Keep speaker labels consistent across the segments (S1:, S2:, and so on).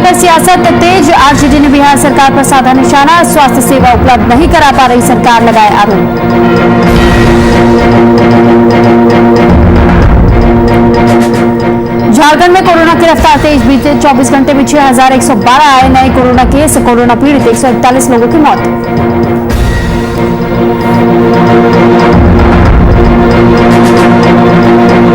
S1: पर सियासत तेज। आरजेडी ने बिहार सरकार पर साधा निशाना। स्वास्थ्य सेवा उपलब्ध नहीं करा पा रही सरकार, लगाए आरोप। झारखंड में कोरोना की रफ्तार तेज। बीते 24 घंटे में 6112 आए नए कोरोना केस। कोरोना पीड़ित 141 लोगों की मौत।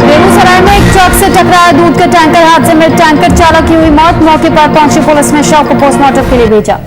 S1: बेगूसराय में एक ट्रक से टकराया दूध का टैंकर। हादसे में टैंकर चालक की हुई मौत। मौके पर पहुंची पुलिस ने शव को पोस्टमार्टम के लिए भेजा।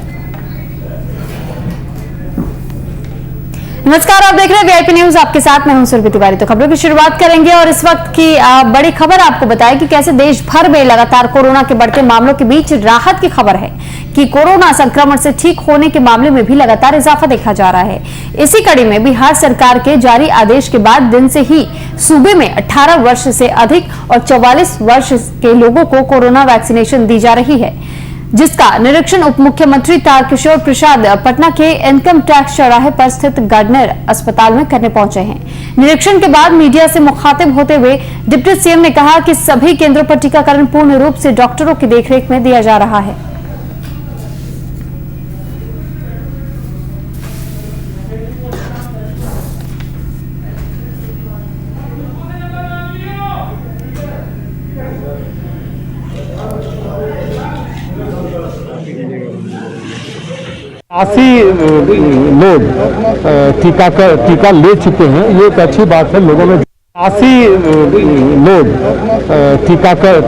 S1: नमस्कार, आप देख रहे हैं वीआईपी न्यूज, आपके साथ मैं हूं सुरभि तिवारी। तो खबरों की शुरुआत करेंगे और इस वक्त की बड़ी खबर आपको बताएं कि कैसे देश भर में लगातार कोरोना के बढ़ते मामलों के बीच राहत की खबर है कि कोरोना संक्रमण से ठीक होने के मामले में भी लगातार इजाफा देखा जा रहा है। इसी कड़ी में बिहार सरकार के जारी आदेश के बाद दिन से ही सूबे में 18 वर्ष से अधिक और 44 वर्ष के लोगों को कोरोना वैक्सीनेशन दी जा रही है, जिसका निरीक्षण उप मुख्यमंत्री तारकिशोर प्रसाद पटना के इनकम टैक्स चौराहे पर स्थित गार्डनर अस्पताल में करने पहुंचे हैं। निरीक्षण के बाद मीडिया से मुखातिब होते हुए डिप्टी सीएम ने कहा कि सभी केंद्रों पर टीकाकरण पूर्ण रूप से डॉक्टरों की देखरेख में दिया जा रहा है।
S2: लोग टीका ले चुके हैं, ये एक अच्छी बात है। लोगों में 80 लोग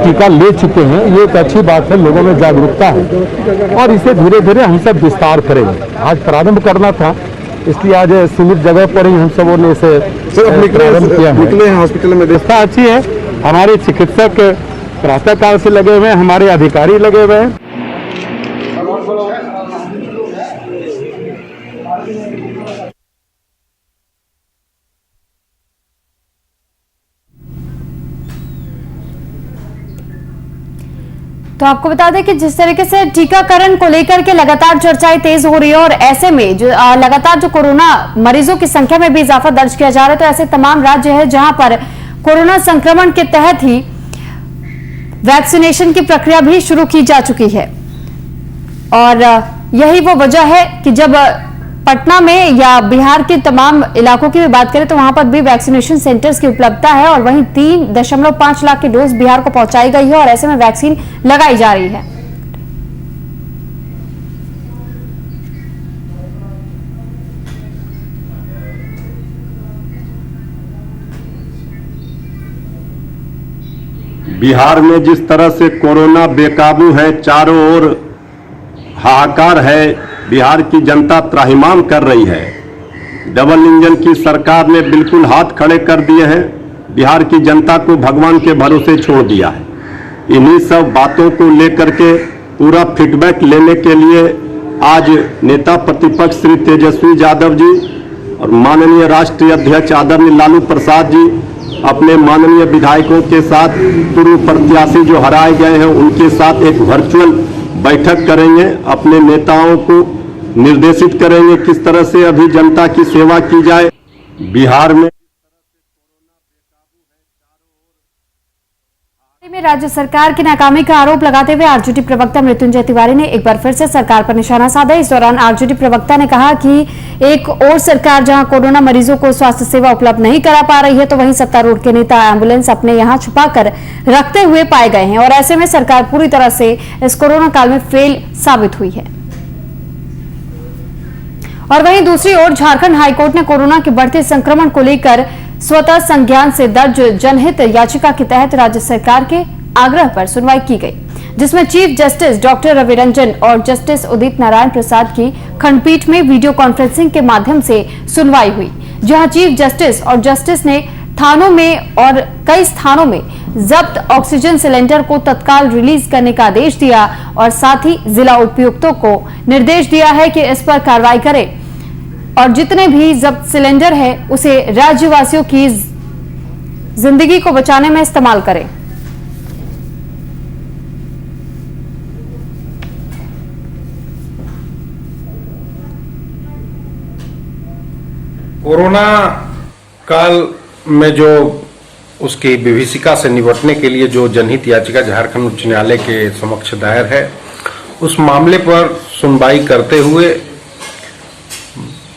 S2: टीका ले चुके हैं, ये एक अच्छी बात है। लोगों में जागरूकता है और इसे धीरे धीरे हम सब विस्तार करेंगे। आज प्रारंभ करना था, इसलिए आज सीमित जगह पर ही हम सबों ने इसे प्रारंभ किया है। निकले हैं हॉस्पिटल में, व्यवस्था अच्छी है। हमारे चिकित्सक प्रातःकाल से लगे हुए हैं, हमारे अधिकारी लगे हुए हैं।
S1: तो आपको बता दें कि जिस तरीके से टीकाकरण को लेकर के लगातार चर्चाएं तेज हो रही है और ऐसे में जो लगातार जो कोरोना मरीजों की संख्या में भी इजाफा दर्ज किया जा रहा है, तो ऐसे तमाम राज्य है जहां पर कोरोना संक्रमण के तहत ही वैक्सीनेशन की प्रक्रिया भी शुरू की जा चुकी है। और यही वो वजह है कि जब पटना में या बिहार के तमाम इलाकों की भी बात करें तो वहां पर भी वैक्सीनेशन सेंटर्स की उपलब्धता है और वहीं 3.5 लाख की डोज बिहार को पहुंचाई गई है और ऐसे में वैक्सीन लगाई जा रही है।
S3: बिहार में जिस तरह से कोरोना बेकाबू है, चारों ओर हाहाकार है, बिहार की जनता त्राहिमाम कर रही है। डबल इंजन की सरकार ने बिल्कुल हाथ खड़े कर दिए हैं, बिहार की जनता को भगवान के भरोसे छोड़ दिया है। इन्हीं सब बातों को लेकर के पूरा फीडबैक लेने के लिए आज नेता प्रतिपक्ष श्री तेजस्वी यादव जी और माननीय राष्ट्रीय अध्यक्ष आदरणीय लालू प्रसाद जी अपने माननीय विधायकों के साथ पूर्व प्रत्याशी जो हराए गए हैं उनके साथ एक वर्चुअल बैठक करेंगे। अपने नेताओं को निर्देशित करेंगे किस तरह से अभी जनता की सेवा की जाए। बिहार में
S1: राज्य सरकार की नाकामी का आरोप लगाते हुए आरजेडी प्रवक्ता मृत्युंजय तिवारी ने एक बार फिर से सरकार पर निशाना साधा। इस दौरान आरजेडी प्रवक्ता ने कहा कि एक और सरकार जहां कोरोना मरीजों को स्वास्थ्य सेवा उपलब्ध नहीं करा पा रही है, तो वहीं सत्तारूढ़ के नेता एम्बुलेंस अपने यहां छुपाकर रखते हुए पाए गए हैं और ऐसे में सरकार पूरी तरह से इस कोरोना काल में फेल साबित हुई है। और वहीं दूसरी ओर झारखंड हाईकोर्ट ने कोरोना के बढ़ते संक्रमण को लेकर स्वतः संज्ञान से दर्ज जनहित याचिका के तहत राज्य सरकार के आग्रह पर सुनवाई की गई, जिसमें chief justice doctor Ravi Ranjan और जस्टिस उदित नारायण प्रसाद की खंडपीठ में वीडियो कॉन्फ्रेंसिंग के माध्यम से सुनवाई हुई, जहां चीफ जस्टिस और जस्टिस ने थानों में और कई स्थानों में जब्त ऑक्सीजन सिलेंडर को तत्काल रिलीज करने का आदेश दिया और साथ ही जिला उपायुक्तों को निर्देश दिया है कि इस पर कार्रवाई करें और जितने भी जब्त सिलेंडर है उसे राज्यवासियों की जिंदगी को बचाने में इस्तेमाल करें।
S4: कोरोना काल में जो उसकी विभीषिका से निपटने के लिए जो जनहित याचिका झारखंड उच्च न्यायालय के समक्ष दायर है, उस मामले पर सुनवाई करते हुए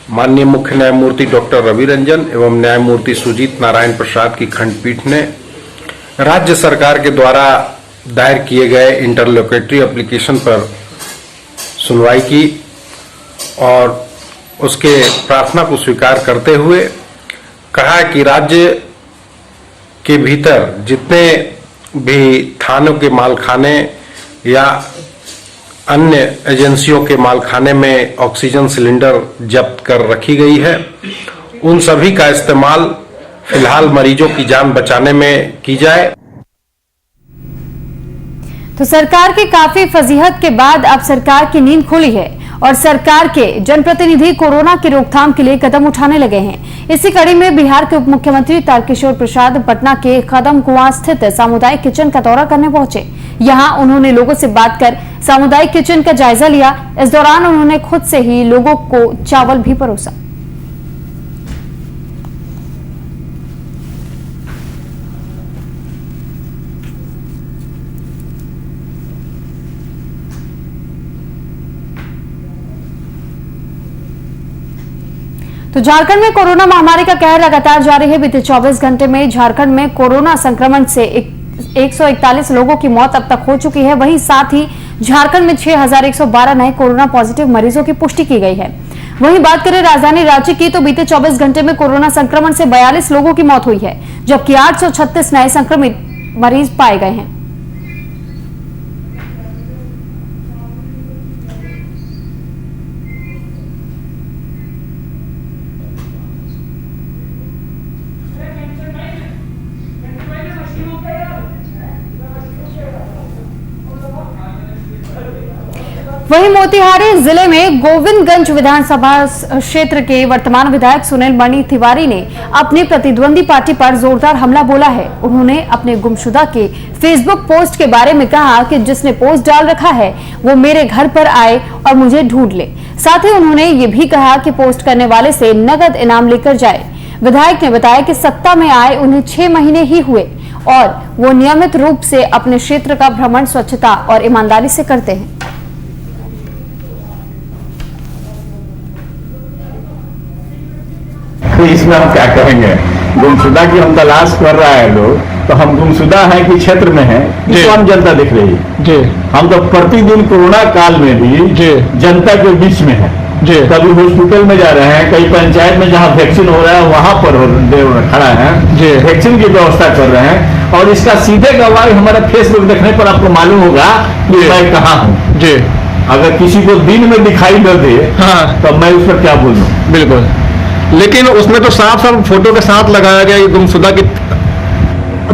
S4: माननीय मुख्य न्यायमूर्ति डॉक्टर रवि रंजन एवं न्यायमूर्ति सुजीत नारायण प्रसाद की खंडपीठ ने राज्य सरकार के द्वारा दायर किए गए इंटरलोकेटरी एप्लीकेशन पर सुनवाई की और उसके प्रार्थना को स्वीकार करते हुए कहा कि राज्य के भीतर जितने भी थानों के मालखाने या अन्य एजेंसियों के मालखाने में ऑक्सीजन सिलेंडर जब्त कर रखी गई है, उन सभी का इस्तेमाल फिलहाल मरीजों की जान बचाने में की जाए।
S1: तो सरकार की काफी फजीहत के बाद अब सरकार की नींद खुली है और सरकार के जनप्रतिनिधि कोरोना की रोकथाम के लिए कदम उठाने लगे हैं। इसी कड़ी में बिहार के उप मुख्यमंत्री तारकिशोर प्रसाद पटना के कदम कुआं स्थित सामुदायिक किचन का दौरा करने पहुंचे। यहां उन्होंने लोगों से बात कर सामुदायिक किचन का जायजा लिया। इस दौरान उन्होंने खुद से ही लोगों को चावल भी परोसा। तो झारखंड में कोरोना महामारी का कहर लगातार जारी है। बीते 24 घंटे में झारखंड में कोरोना संक्रमण से 141 लोगों की मौत अब तक हो चुकी है। वहीं साथ ही झारखंड में 6112 नए कोरोना पॉजिटिव मरीजों की पुष्टि की गई है। वहीं बात करें राजधानी रांची की तो बीते 24 घंटे में कोरोना संक्रमण से 42 लोगों की मौत हुई है, जबकि 836 नए संक्रमित मरीज पाए गए हैं। वहीं मोतिहारी जिले में गोविंदगंज विधानसभा क्षेत्र के वर्तमान विधायक सुनील मणि तिवारी ने अपनी प्रतिद्वंदी पार्टी पर जोरदार हमला बोला है। उन्होंने अपने गुमशुदा के फेसबुक पोस्ट के बारे में कहा कि जिसने पोस्ट डाल रखा है वो मेरे घर पर आए और मुझे ढूंढ ले। साथ ही उन्होंने ये भी कहा कि पोस्ट करने वाले से नगद इनाम लेकर जाए। विधायक ने बताया कि सत्ता में आए उन्हें 6 महीने ही हुए और वो नियमित रूप से अपने क्षेत्र का भ्रमण स्वच्छता और ईमानदारी से करते हैं।
S5: तो इसमें हम क्या कहेंगे, गुमशुदा की हम तलाश कर रहा है लोग, तो हम गुमशुदा है कि क्षेत्र में है इसको हम जनता दिख रही है जी। हम तो प्रतिदिन कोरोना काल में भी जी जनता के बीच में है जी। कभी हॉस्पिटल में जा रहे हैं, कई पंचायत में जहाँ वैक्सीन हो रहा है वहां पर खड़ा है जी, वैक्सीन की व्यवस्था कर रहे हैं। और इसका सीधे गवाही हमारे फेसबुक देखने पर आपको मालूम होगा कि मैं कहाँ हूँ जी। अगर किसी को दिन में दिखाई न दे तो मैं उस पर क्या बोलूँ।
S2: बिल्कुल, लेकिन उसमें तो साफ साफ फोटो के साथ लगाया गया गुमशुदा की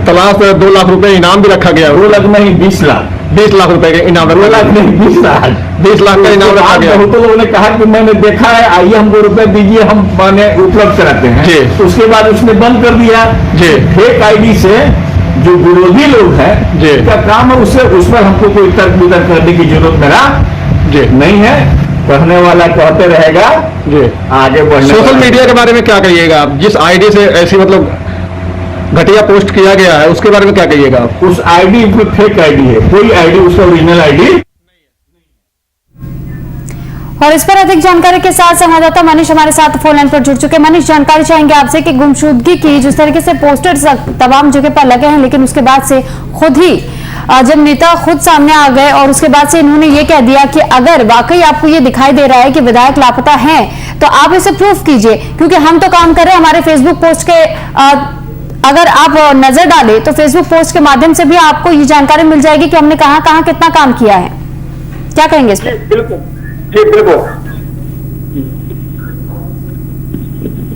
S2: तलाश 2 लाख रुपए इनाम भी रखा गया।
S5: 2 लाख नहीं 20 लाख
S2: 20 लाख रुपए का इनाम,
S5: 2 लाख नहीं 20 लाख
S2: 20 लाख का इनाम रखा गया।
S5: बहुत लोगों ने कहा कि मैंने देखा है, आइए हमको रुपए दीजिए, हम माने उपलब्ध कराते हैं जी। उसके बाद उसने बंद कर दिया जी। फेक आईडी से जो विरोधी लोग हैं जी का काम है, उससे उस पर हमको कोई तर्क वितर्क करने की जरूरत मेरा जी नहीं है। कहने वाला कहते रहेगा जी, आगे बढ़ने।
S2: सोशल मीडिया के बारे में क्या कहिएगा आप? जिस आईडी से ऐसी मतलब घटिया पोस्ट किया गया है उसके बारे में क्या कहिएगा आप?
S5: उस आईडी में फेक आईडी है, कोई आईडी उसका ओरिजिनल आईडी।
S1: और इस पर अधिक जानकारी के साथ संवाददाता मनीष हमारे साथ फोन लाइन पर जुड़ चुके हैं। मनीष, जानकारी चाहेंगे आपसे कि गुमशुदगी की जिस तरीके से पोस्टर्स तमाम जगह पर लगे हैं, लेकिन उसके बाद से खुद ही जब नेता खुद सामने आ गए और उसके बाद से इन्होंने ये कह दिया कि अगर वाकई आपको ये दिखाई दे रहा है कि विधायक लापता हैं तो आप इसे प्रूफ कीजिए, क्योंकि हम तो काम कर रहे हैं। हमारे फेसबुक पोस्ट के अगर आप नजर डालें तो फेसबुक पोस्ट के माध्यम से भी आपको ये जानकारी मिल जाएगी कि हमने कहां कहां कितना काम किया है। क्या कहेंगे इस पर?
S5: बिल्कुल जी, बिल्कुल।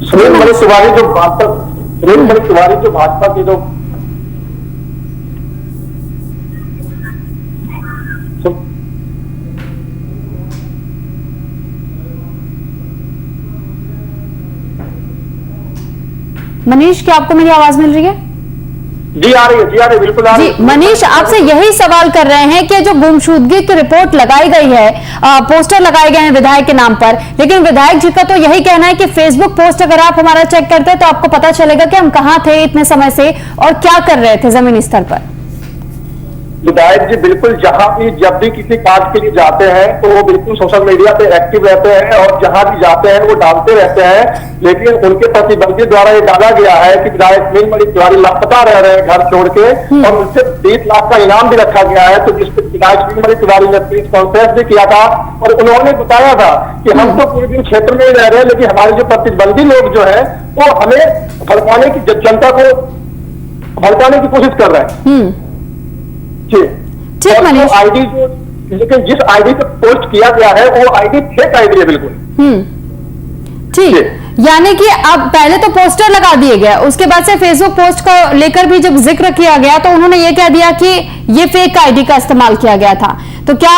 S5: सुनील मणि तिवारी जो भाजपा के जो
S1: मनीष, क्या आपको मेरी आवाज मिल रही है?
S5: जी आ रही है, बिल्कुल आ रही है।
S1: जी मनीष, आपसे यही सवाल कर रहे हैं कि जो गुमशुदगी की रिपोर्ट लगाई गई है, पोस्टर लगाए गए हैं विधायक के नाम पर, लेकिन विधायक जी का तो यही कहना है कि फेसबुक पोस्ट अगर आप हमारा चेक करते हैं तो आपको पता चलेगा कि हम कहां थे इतने समय से और क्या कर रहे थे जमीनी स्तर पर।
S6: विधायक जी बिल्कुल जहां भी जब भी किसी कार्य के लिए जाते हैं तो वो बिल्कुल सोशल मीडिया पे एक्टिव रहते हैं और जहां भी जाते हैं वो डालते रहते हैं, लेकिन उनके प्रतिबंधी द्वारा ये डाला गया है कि विधायक नीलमणि तिवारी लापता रह रहे हैं घर छोड़ के, और उनसे 20 लाख का इनाम भी रखा गया है। तो जिस पर विधायक नीलमणि तिवारी ने प्रेस कॉन्फ्रेंस भी किया था और उन्होंने बताया था कि हम तो पूरे दिन क्षेत्र में ही रह रहे हैं, लेकिन हमारे जो प्रतिबंधी लोग जो है वो हमें भड़काने की, जनता को भड़काने की कोशिश कर रहे हैं।
S1: ठीक मनीष,
S6: आईडी जो, लेकिन जिस आईडी पे पोस्ट किया गया है वो आईडी फेक आईडी है बिल्कुल।
S1: ठीक, यानी कि अब पहले तो पोस्टर लगा दिए गए, उसके बाद से फेसबुक पोस्ट का लेकर भी जब जिक्र किया गया तो उन्होंने ये कह दिया कि ये फेक आईडी का इस्तेमाल किया गया था। तो क्या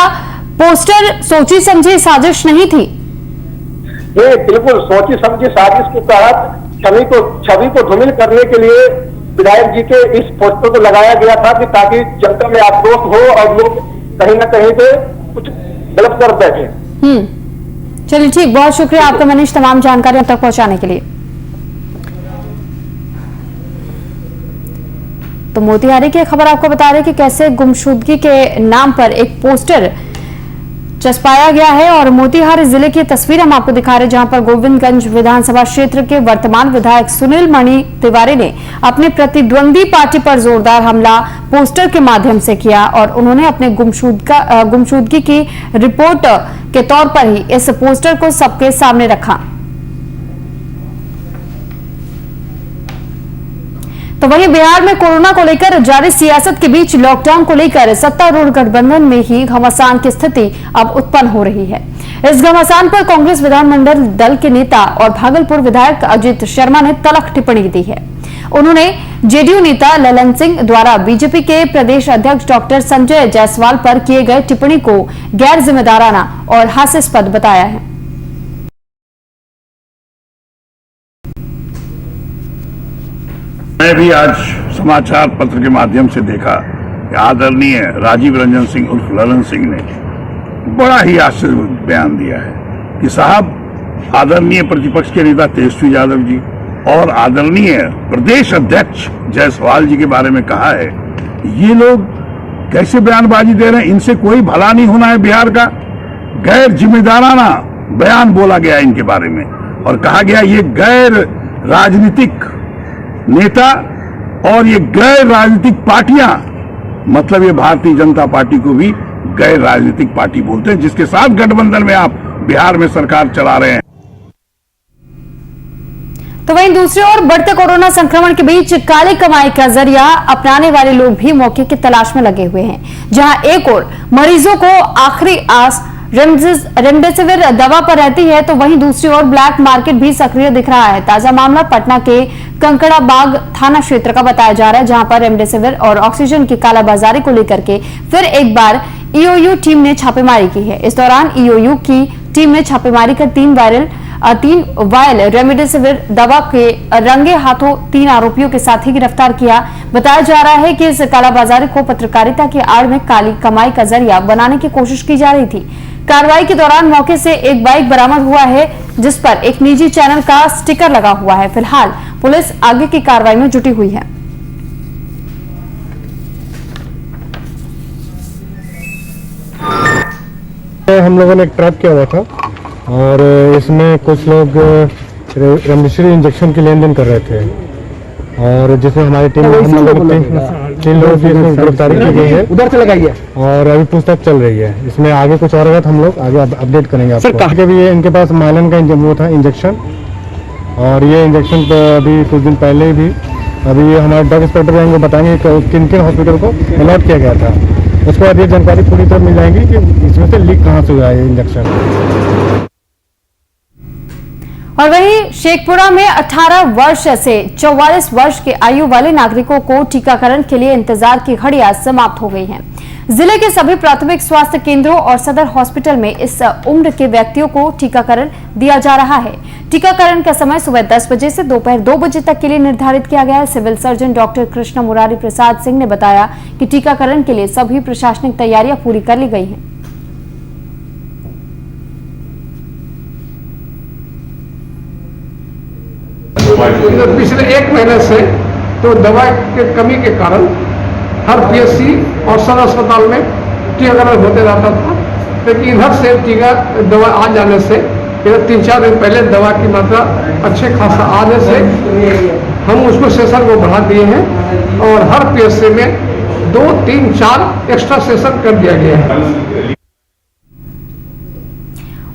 S1: पोस्टर सोची समझी साजिश नहीं थी?
S6: ये बिल्कुल सोची समझी साजिश के तहत छवि को धूमिल करने के लिए विधायक जी के इस पोस्टर को लगाया गया था कि ताकि जनता में आक्रोश हो और लोग कहीं ना कहीं पे कुछ गलत कर बैठे।
S1: चलिए ठीक, बहुत शुक्रिया आपका मनीष तमाम जानकारी तक पहुंचाने के लिए। तो मोतिहारी की खबर आपको बता रहे कि कैसे गुमशुदगी के नाम पर एक पोस्टर चस्पाया गया है, और मोतिहारी जिले की तस्वीर हम आपको दिखा रहे हैं जहां पर गोविंदगंज विधानसभा क्षेत्र के वर्तमान विधायक सुनील मणि तिवारी ने अपने प्रतिद्वंदी पार्टी पर जोरदार हमला पोस्टर के माध्यम से किया, और उन्होंने अपने गुमशुदगी की रिपोर्ट के तौर पर ही इस पोस्टर को सबके सामने रखा। तो वहीं बिहार में कोरोना को लेकर जारी सियासत के बीच लॉकडाउन को लेकर सत्तारूढ़ गठबंधन में ही घमासान की स्थिति अब उत्पन्न हो रही है। इस घमासान पर कांग्रेस विधानमंडल दल के नेता और भागलपुर विधायक अजित शर्मा ने तल्ख टिप्पणी दी है। उन्होंने जेडीयू नेता ललन सिंह द्वारा बीजेपी के प्रदेश अध्यक्ष डॉक्टर संजय जायसवाल पर किए गए टिप्पणी को गैर जिम्मेदाराना और हास्यास्पद बताया है।
S7: मैं भी आज समाचार पत्र के माध्यम से देखा कि आदरणीय राजीव रंजन सिंह उर्फ ललन सिंह ने बड़ा ही आश्चर्य बयान दिया है कि साहब आदरणीय प्रतिपक्ष के नेता तेजस्वी यादव जी और आदरणीय प्रदेश अध्यक्ष जायसवाल जी के बारे में कहा है, ये लोग कैसे बयानबाजी दे रहे हैं, इनसे कोई भला नहीं होना है बिहार का। गैर जिम्मेदाराना बयान बोला गया इनके बारे में और कहा गया ये गैर राजनीतिक नेता और ये गैर राजनीतिक पार्टियां, मतलब ये भारतीय जनता पार्टी को भी गैर राजनीतिक पार्टी बोलते हैं, जिसके साथ गठबंधन में आप बिहार में सरकार चला रहे हैं।
S1: तो वहीं दूसरी ओर बढ़ते कोरोना संक्रमण के बीच काली कमाई का जरिया अपनाने वाले लोग भी मौके की तलाश में लगे हुए हैं। जहां एक ओर मरीजों को आखिरी आस रेमडेसिविर दवा पर रहती है, तो वहीं दूसरी ओर ब्लैक मार्केट भी सक्रिय दिख रहा है। ताजा मामला पटना के कंकड़ाबाग थाना क्षेत्र का बताया जा रहा है, जहां पर रेमडेसिविर और ऑक्सीजन की कालाबाजारी को लेकर के फिर एक बार ईओयू टीम ने छापेमारी की है। इस दौरान ईओयू की टीम ने छापेमारी कर 3 वायल रेमडेसिविर दवा के रंगे हाथों 3 आरोपियों के साथ ही गिरफ्तार किया। बताया जा रहा है कि इस कालाबाजारी को पत्रकारिता की आड़ में काली कमाई का जरिया बनाने की कोशिश की जा रही थी। कार्रवाई के दौरान मौके से एक बाइक बरामद हुआ है, जिस पर एक निजी चैनल का स्टिकर लगा हुआ है। फिलहाल पुलिस आगे की कार्रवाई में जुटी हुई है।
S2: हम लोगों ने एक ट्रैप किया हुआ था और इसमें कुछ लोग रेमडेसिविर इंजेक्शन की लेन देन कर रहे थे, और जिसमें हमारी टीम तीन लोगों की इसमें गिरफ्तारी की गई है। उधर से लगाई है और अभी पूछताछ चल रही है। इसमें आगे कुछ और हम लोग आगे अपडेट करेंगे आपको। सर भी ये इनके पास माइलन का वो था इंजेक्शन, और ये इंजेक्शन अभी कुछ दिन पहले भी अभी हमारे ड्रग इंस्पेक्टर रहेंगे, बताएंगे किन किन हॉस्पिटल को अलॉट किया गया था। उसके बाद ये जानकारी पूरी तरह मिल जाएगी कि इसमें से लीक कहाँ से हुआ है इंजेक्शन।
S1: और वहीं शेखपुरा में 18 वर्ष से 44 वर्ष के आयु वाले नागरिकों को टीकाकरण के लिए इंतजार की घड़ियां समाप्त हो गई हैं। जिले के सभी प्राथमिक स्वास्थ्य केंद्रों और सदर हॉस्पिटल में इस उम्र के व्यक्तियों को टीकाकरण दिया जा रहा है। टीकाकरण का समय सुबह 10 बजे से दोपहर 2 बजे तक के लिए निर्धारित किया गया है। Civil surgeon doctor Krishna Murari Prasad Singh ने बताया कि टीकाकरण के लिए सभी प्रशासनिक तैयारियां पूरी कर ली गई हैं।
S8: पिछले 1 महीने से तो दवा के कमी के कारण हर पीएचसी और सदर अस्पताल में टीकाकरण होते रहता था, लेकिन इधर से टीका दवा आ जाने से इधर 3-4 दिन पहले दवा की मात्रा अच्छे खासा आने से हम उसको सेशन को बढ़ा दिए हैं और हर पीएचसी में 2, 3, 4 एक्स्ट्रा सेशन कर दिया गया है।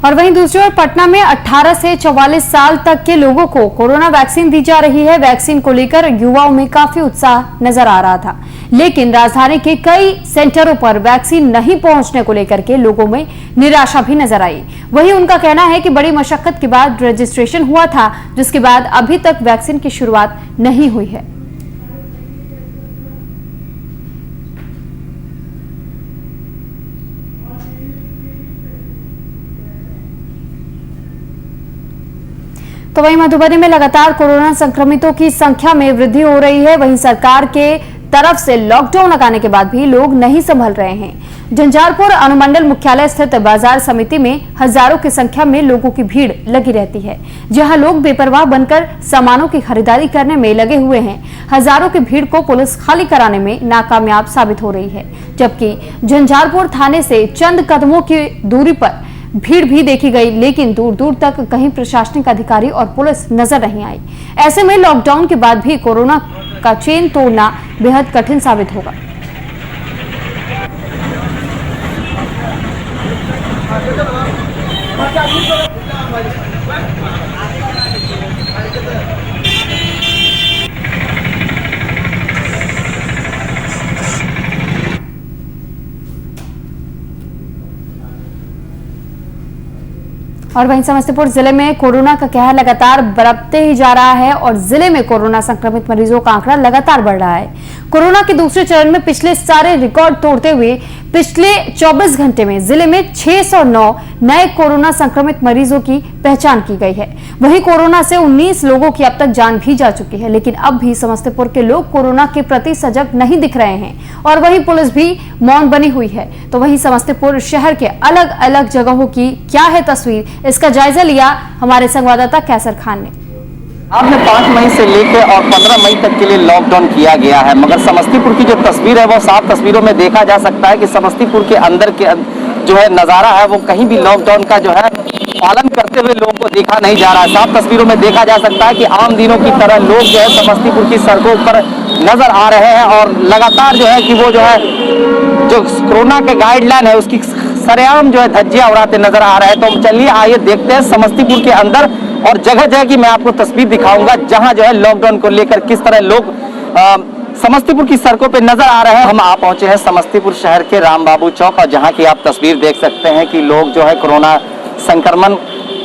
S1: और वहीं दूसरी ओर पटना में 18 से 44 साल तक के लोगों को कोरोना वैक्सीन दी जा रही है। वैक्सीन को लेकर युवाओं में काफी उत्साह नजर आ रहा था, लेकिन राजधानी के कई सेंटरों पर वैक्सीन नहीं पहुंचने को लेकर के लोगों में निराशा भी नजर आई। वहीं उनका कहना है कि बड़ी मशक्कत के बाद रजिस्ट्रेशन हुआ था, जिसके बाद अभी तक वैक्सीन की शुरुआत नहीं हुई है। तो वहीं मधुबनी में लगातार कोरोना संक्रमितों की संख्या में वृद्धि हो रही है। वहीं सरकार के तरफ से लॉकडाउन लगाने के बाद भी लोग नहीं संभल रहे हैं। झंझारपुर अनुमंडल मुख्यालय स्थित बाजार समिति में हजारों की संख्या में लोगों की भीड़ लगी रहती है, जहां लोग बेपरवाह बनकर सामानों की खरीदारी करने में लगे हुए हैं। हजारों की भीड़ को पुलिस खाली कराने में नाकामयाब साबित हो रही है, जबकि झंझारपुर थाने से चंद कदमों की दूरी पर भीड़ भी देखी गई, लेकिन दूर दूर तक कहीं प्रशासनिक अधिकारी और पुलिस नजर नहीं आई। ऐसे में लॉकडाउन के बाद भी कोरोना का चेन तोड़ना बेहद कठिन साबित होगा। और वहीं समस्तीपुर जिले में कोरोना का कहर लगातार बरतते ही जा रहा है और जिले में कोरोना संक्रमित मरीजों का आंकड़ा लगातार बढ़ रहा है। कोरोना के दूसरे चरण में पिछले सारे रिकॉर्ड तोड़ते हुए पिछले 24 घंटे में जिले में 609 नए कोरोना संक्रमित मरीजों की पहचान की गई है। वहीं कोरोना से 19 लोगों की अब तक जान भी जा चुकी है, लेकिन अब भी समस्तीपुर के लोग कोरोना के प्रति सजग नहीं दिख रहे हैं और वहीं पुलिस भी मौन बनी हुई है। तो वहीं समस्तीपुर शहर के अलग अलग जगहों की क्या है तस्वीर, इसका जायजा लिया हमारे संवाददाता कैसर खान ने।
S9: आपने 5 मई से लेकर और 15 मई तक के लिए लॉकडाउन किया गया है, मगर समस्तीपुर की जो तस्वीर है वो साफ तस्वीरों में देखा जा सकता है कि समस्तीपुर के अंदर के जो है नज़ारा है वो कहीं भी लॉकडाउन का जो है पालन करते हुए लोगों को देखा नहीं जा रहा है। साफ तस्वीरों में देखा जा सकता है कि आम दिनों की तरह लोग जो है समस्तीपुर की सड़कों पर नजर आ रहे हैं और लगातार जो है कि वो जो है जो कोरोना के गाइडलाइन है उसकी सरेआम जो है धज्जियां उड़ाते नजर आ रहे हैं। तो चलिए आइए देखते हैं समस्तीपुर के अंदर और जगह जगह की मैं आपको तस्वीर दिखाऊंगा जहां जो है लॉकडाउन को लेकर किस तरह लोग समस्तीपुर की सड़कों पे नजर आ रहे हैं। हम आ पहुंचे हैं समस्तीपुर शहर के राम बाबू चौक और जहां की आप तस्वीर देख सकते हैं कि लोग जो है कोरोना संक्रमण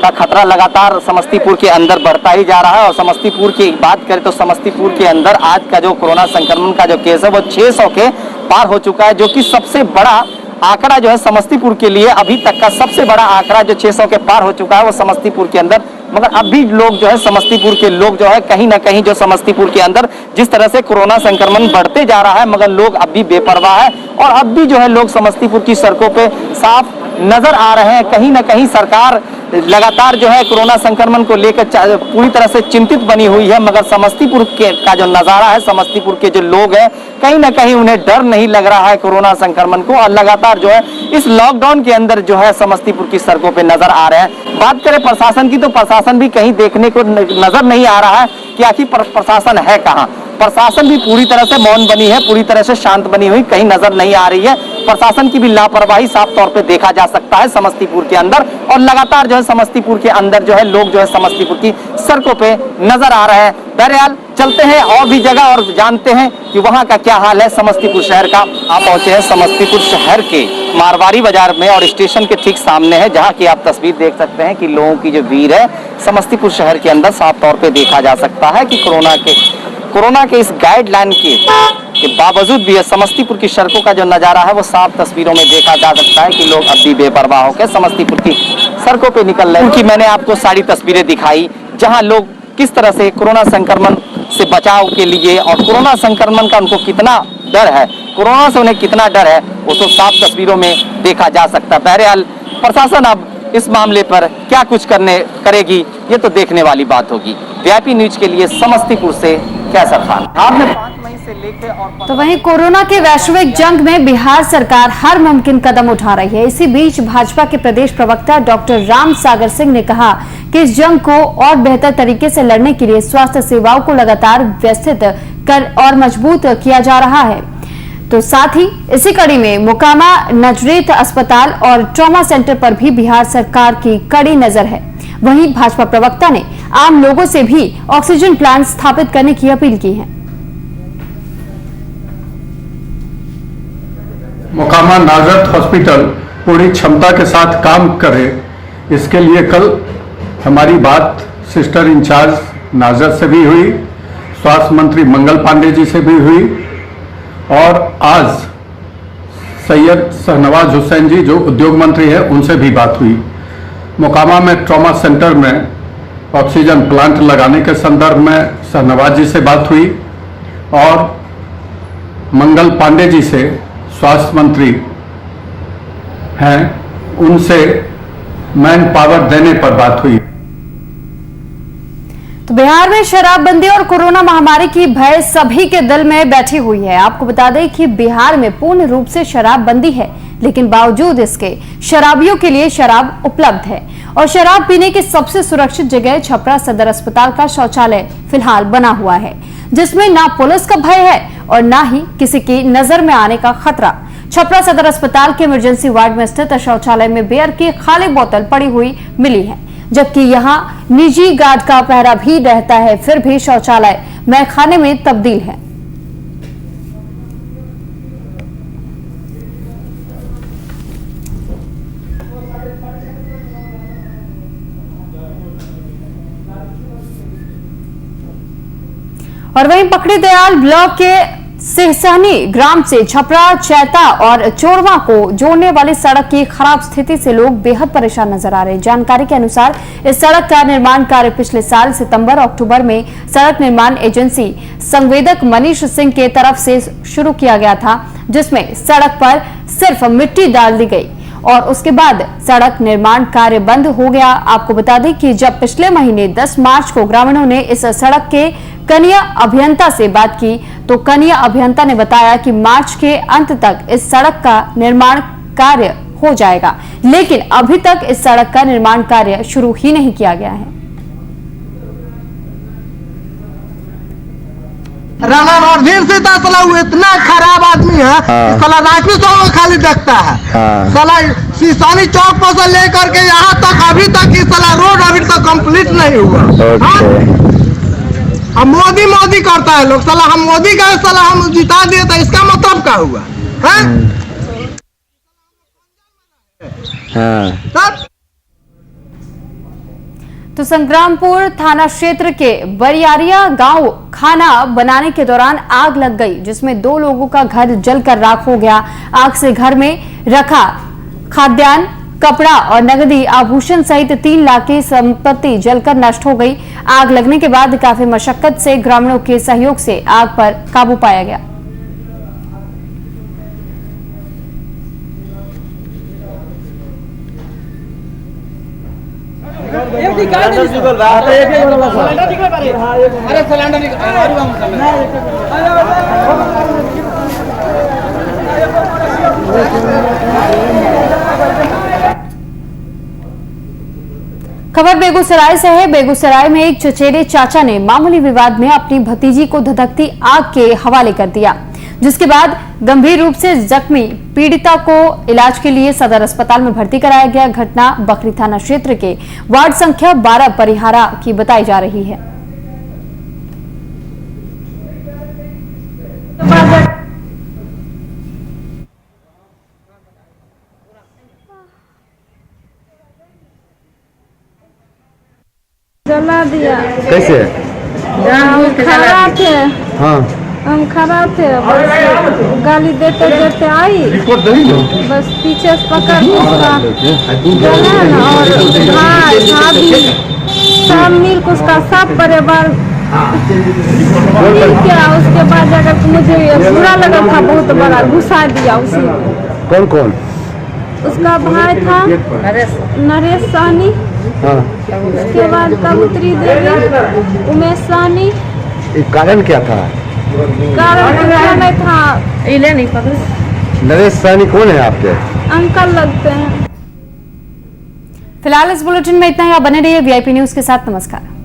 S9: का खतरा लगातार समस्तीपुर के अंदर बढ़ता ही जा रहा है। और समस्तीपुर की बात करें तो समस्तीपुर के अंदर आज का जो कोरोना संक्रमण का जो केस है वो 600 के पार हो चुका है, जो कि सबसे बड़ा आंकड़ा जो है समस्तीपुर के लिए अभी तक का सबसे बड़ा आंकड़ा जो 600 के पार हो चुका है वो समस्तीपुर के अंदर। मगर अब भी लोग जो है समस्तीपुर के लोग जो है कहीं ना कहीं जो समस्तीपुर के अंदर जिस तरह से कोरोना संक्रमण बढ़ते जा रहा है मगर लोग अब भी बेपरवाह है और अब भी जो है लोग समस्तीपुर की सड़कों पे साफ नजर आ रहे हैं। कहीं ना कहीं सरकार लगातार जो है कोरोना संक्रमण को लेकर पूरी तरह से चिंतित बनी हुई है, मगर समस्तीपुर का जो नज़ारा है समस्तीपुर के जो लोग हैं कहीं ना कहीं उन्हें डर नहीं लग रहा है कोरोना संक्रमण को और लगातार जो है इस लॉकडाउन के अंदर जो है समस्तीपुर की सड़कों पे नजर आ रहे हैं। बात करें प्रशासन की तो प्रशासन भी कहीं देखने को नजर नहीं आ रहा है कि आखिर प्रशासन है कहाँ। प्रशासन भी पूरी तरह से मौन बनी है, पूरी तरह से शांत बनी हुई कहीं नजर नहीं आ रही है। प्रशासन की भी लापरवाही साफ तौर पे देखा जा सकता है समस्तीपुर के अंदर और लगातार जो है समस्तीपुर के अंदर जो है लोग जो है समस्तीपुर की सड़कों पे नजर आ रहे हैं। बहरहाल चलते हैं और भी जगह और जानते हैं कि वहां का क्या हाल है समस्तीपुर शहर का। आप पहुंचे हैं समस्तीपुर शहर के मारवाड़ी बाजार में और स्टेशन के ठीक सामने है जहां की आप तस्वीर देख सकते हैं कि लोगों की जो भीड़ है समस्तीपुर शहर के अंदर साफ तौर पे देखा जा सकता है कि कोरोना के इस गाइडलाइन के बावजूद भी समस्तीपुर की सड़कों का जो नज़ारा है वो साफ तस्वीरों में देखा जा सकता है कि लोग अब भी बेपरवाह होकर समस्तीपुर की सड़कों पे निकल रहे हैं। क्योंकि मैंने आपको सारी तस्वीरें दिखाई जहां लोग किस तरह से कोरोना संक्रमण से बचाव के लिए और कोरोना संक्रमण का उनको कितना डर है, कोरोना से उन्हें कितना डर है वो तो साफ तस्वीरों में देखा जा सकता है। बहरहाल प्रशासन अब इस मामले पर क्या कुछ करेगी ये तो देखने वाली बात होगी। वीआईपी न्यूज के लिए समस्तीपुर से कैसर खान। आपने 5 मई से लेकर और
S1: तो वहीं कोरोना के वैश्विक जंग में बिहार सरकार हर मुमकिन कदम उठा रही है। इसी बीच भाजपा के प्रदेश प्रवक्ता डॉक्टर राम सागर सिंह ने कहा कि इस जंग को और बेहतर तरीके से लड़ने के लिए स्वास्थ्य सेवाओं को लगातार व्यवस्थित कर और मजबूत किया जा रहा है। तो साथ ही इसी कड़ी में मोकामा नजरेत अस्पताल और ट्रॉमा सेंटर पर भी बिहार सरकार की कड़ी नजर है। वहीं भाजपा प्रवक्ता ने आम लोगों से भी ऑक्सीजन प्लांट स्थापित करने की अपील की है।
S5: मोकामा नाजरत हॉस्पिटल पूरी क्षमता के साथ काम करे, इसके लिए कल हमारी बात सिस्टर इंचार्ज नाजरत से भी हुई, स्वास्थ्य मंत्री मंगल पांडे जी से भी हुई और आज सैयद शहनवाज हुसैन जी जो उद्योग मंत्री है उनसे भी बात हुई। मोकामा में ट्रॉमा सेंटर में ऑक्सीजन प्लांट लगाने के संदर्भ में शहनवाज जी से बात हुई और मंगल पांडे जी से स्वास्थ्य मंत्री हैं उनसे मैन पावर देने पर बात हुई।
S1: तो बिहार में शराबबंदी और कोरोना महामारी की भय सभी के दिल में बैठी हुई है। आपको बता दें कि बिहार में पूर्ण रूप से शराबबंदी है, लेकिन बावजूद इसके शराबियों के लिए शराब उपलब्ध है और शराब पीने की सबसे सुरक्षित जगह छपरा सदर अस्पताल का शौचालय फिलहाल बना हुआ है, जिसमें ना पुलिस का भय है और ना ही किसी की नजर में आने का खतरा। छपरा सदर अस्पताल के इमरजेंसी वार्ड में स्थित शौचालय में बियर की खाली बोतल पड़ी हुई मिली है, जबकि यहां निजी गार्ड का पहरा भी रहता है, फिर भी शौचालय मैखाने में तब्दील है। और वहीं पकड़ी दयाल ब्लॉक के सिहसहनी ग्राम से छपरा, चैता और चोरवा को जोड़ने वाली सड़क की खराब स्थिति से लोग बेहद परेशान नजर आ रहे हैं। जानकारी के अनुसार इस सड़क का निर्माण कार्य पिछले साल सितंबर-अक्टूबर में सड़क निर्माण एजेंसी संवेदक मनीष सिंह के तरफ से शुरू किया गया था, जिसमें सड़क पर सिर्फ मिट्टी डाल दी गई और उसके बाद सड़क निर्माण कार्य बंद हो गया। आपको बता दें कि जब पिछले महीने 10 मार्च को ग्रामीणों ने इस सड़क के कनीय अभियंता से बात की तो कनीय अभियंता ने बताया कि मार्च के अंत तक इस सड़क का निर्माण कार्य हो जाएगा, लेकिन अभी तक इस सड़क का निर्माण कार्य शुरू ही नहीं किया गया है।
S10: राणा रणधीर से साला वो इतना खराब आदमी है, साला राखी तो खाली देखता है। साला सीसानी चौक पर से लेकर के यहाँ तक अभी तक साला रोड अभी तक कंप्लीट नहीं हुआ। अब मोदी करता है लोग, साला हम मोदी का साला हम जिता दिए तो इसका मतलब क्या हुआ है?
S1: तो संग्रामपुर थाना क्षेत्र के बरियारिया गांव खाना बनाने के दौरान आग लग गई, जिसमें 2 लोगों का घर जलकर राख हो गया। आग से घर में रखा खाद्यान्न, कपड़ा और नकदी आभूषण सहित 3 लाख की संपत्ति जलकर नष्ट हो गई। आग लगने के बाद काफी मशक्कत से ग्रामीणों के सहयोग से आग पर काबू पाया गया। खबर बेगूसराय से है। बेगूसराय में एक चचेरे चाचा ने मामूली विवाद में अपनी भतीजी को धधकती आग के हवाले कर दिया, जिसके बाद गंभीर रूप से जख्मी पीड़िता को इलाज के लिए सदर अस्पताल में भर्ती कराया गया। घटना बखरी थाना क्षेत्र के वार्ड संख्या 12 परिहारा की बताई जा रही है।
S11: जला दिया।
S2: कैसे?
S11: हम खड़ा थे।
S2: हाँ,
S11: हम खड़ा थे, बस गाली देते देते आई, बस पीछे से पकड़ उसका बहन और भाई भाभी सब मिल के उसका सब परिवार क्या। उसके बाद अगर मुझे बुरा लगा था, बहुत बड़ा घुसा दिया उसी।
S2: कौन कौन?
S11: उसका भाई था नरेश साहनी, उसके बाद कबूतरी देवी, उमेश साहनी।
S2: कारण क्या था?
S11: कारण पूछा नहीं था।
S12: इले नहीं पकड़।
S2: नरेश सैनी कौन है आपके?
S11: अंकल लगते हैं।
S1: फिलहाल इस बुलेटिन में इतना ही। आप बने रहिए VIP न्यूज के साथ। नमस्कार।